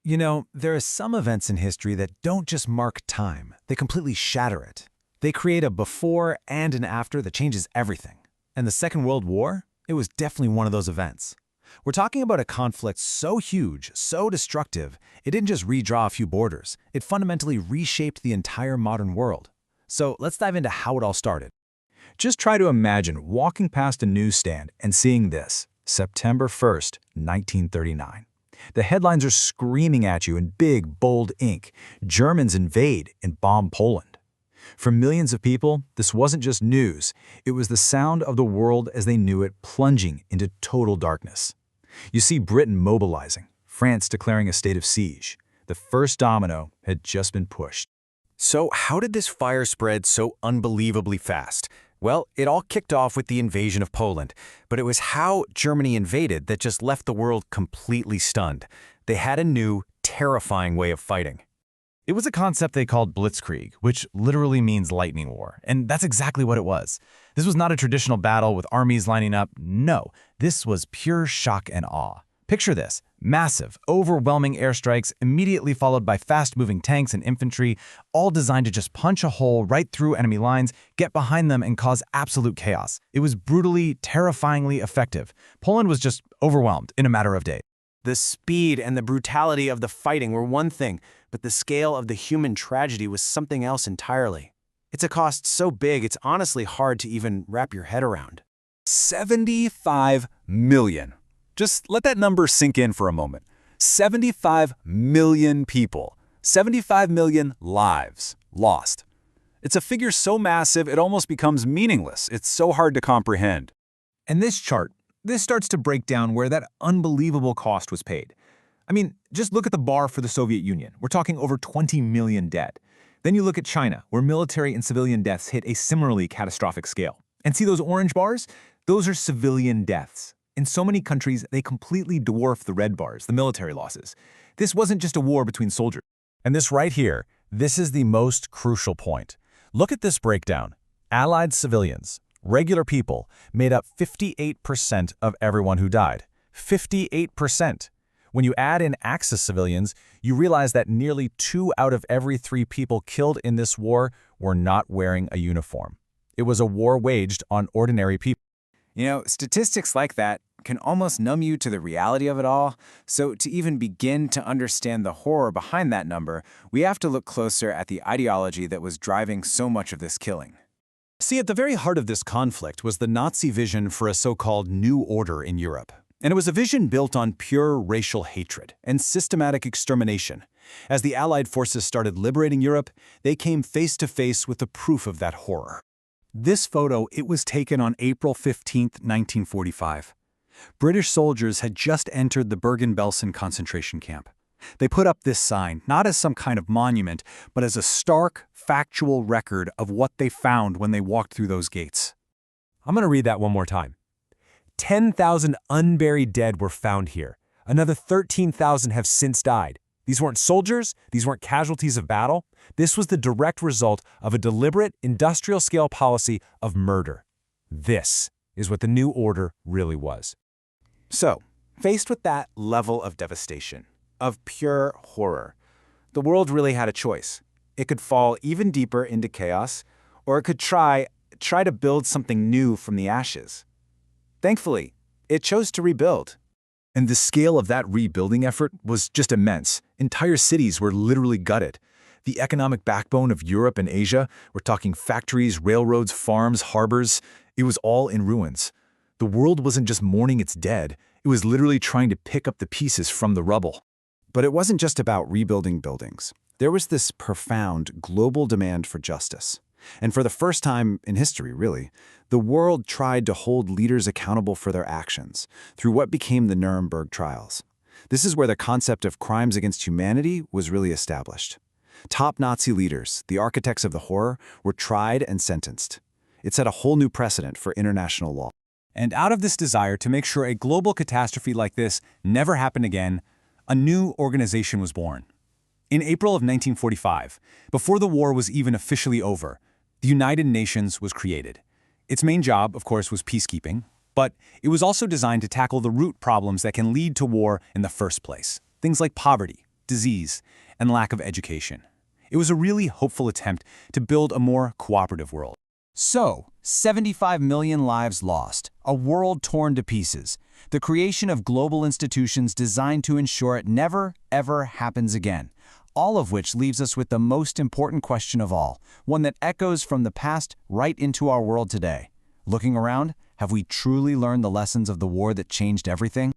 You know, there are some events in history that don't just mark time, they completely shatter it. They create a before and an after that changes everything. And the Second World War? It was definitely one of those events. We're talking about a conflict so huge, so destructive, it didn't just redraw a few borders. It fundamentally reshaped the entire modern world. So let's dive into how it all started. Just try to imagine walking past a newsstand and seeing this, September 1st, 1939. The headlines are screaming at you in big, bold ink. Germans invade and bomb Poland. For millions of people, this wasn't just news. It was the sound of the world as they knew it plunging into total darkness. You see Britain mobilizing, France declaring a state of siege. The first domino had just been pushed. So how did this fire spread so unbelievably fast? Well, it all kicked off with the invasion of Poland, but it was how Germany invaded that just left the world completely stunned. They had a new, terrifying way of fighting. It was a concept they called blitzkrieg, which literally means lightning war, and that's exactly what it was. This was not a traditional battle with armies lining up. No, this was pure shock and awe. Picture this: massive, overwhelming airstrikes immediately followed by fast-moving tanks and infantry, all designed to just punch a hole right through enemy lines, get behind them, and cause absolute chaos. It was brutally, terrifyingly effective. Poland was just overwhelmed in a matter of days. The speed and the brutality of the fighting were one thing, but the scale of the human tragedy was something else entirely. It's a cost so big it's honestly hard to even wrap your head around. 75 million. Just let that number sink in for a moment. 75 million people. 75 million lives lost. It's a figure so massive it almost becomes meaningless. It's so hard to comprehend. And this chart, this starts to break down where that unbelievable cost was paid. I mean, just look at the bar for the Soviet Union. We're talking over 20 million dead. Then you look at China, where military and civilian deaths hit a similarly catastrophic scale. And see those orange bars? Those are civilian deaths. In so many countries, they completely dwarf the red bars, the military losses. This wasn't just a war between soldiers. And this right here, this is the most crucial point. Look at this breakdown. Allied civilians, regular people, made up 58% of everyone who died. 58%. When you add in Axis civilians, you realize that nearly 2 out of every 3 people killed in this war were not wearing a uniform. It was a war waged on ordinary people. You know, statistics like that can almost numb you to the reality of it all. So to even begin to understand the horror behind that number, we have to look closer at the ideology that was driving so much of this killing. See, at the very heart of this conflict was the Nazi vision for a so-called new order in Europe. And it was a vision built on pure racial hatred and systematic extermination. As the Allied forces started liberating Europe, they came face to face with the proof of that horror. This photo, it was taken on April 15, 1945. British soldiers had just entered the Bergen-Belsen concentration camp. They put up this sign, not as some kind of monument, but as a stark, factual record of what they found when they walked through those gates. I'm going to read that one more time. 10,000 unburied dead were found here. Another 13,000 have since died. These weren't soldiers, these weren't casualties of battle. This was the direct result of a deliberate, industrial-scale policy of murder. This is what the new order really was. So, faced with that level of devastation, of pure horror, the world really had a choice. It could fall even deeper into chaos, or it could try to build something new from the ashes. Thankfully, it chose to rebuild. And the scale of that rebuilding effort was just immense. Entire cities were literally gutted. The economic backbone of Europe and Asia, we're talking factories, railroads, farms, harbors, it was all in ruins. The world wasn't just mourning its dead, it was literally trying to pick up the pieces from the rubble. But it wasn't just about rebuilding buildings. There was this profound global demand for justice. And for the first time in history, really, the world tried to hold leaders accountable for their actions through what became the Nuremberg trials. This is where the concept of crimes against humanity was really established. Top Nazi leaders, the architects of the horror, were tried and sentenced. It set a whole new precedent for international law. And out of this desire to make sure a global catastrophe like this never happened again, a new organization was born. In April of 1945, before the war was even officially over, the United Nations was created. Its main job, of course, was peacekeeping, but it was also designed to tackle the root problems that can lead to war in the first place. Things like poverty, disease, and lack of education. It was a really hopeful attempt to build a more cooperative world. So, 75 million lives lost, a world torn to pieces, the creation of global institutions designed to ensure it never, ever happens again. All of which leaves us with the most important question of all, one that echoes from the past right into our world today. Looking around, have we truly learned the lessons of the war that changed everything?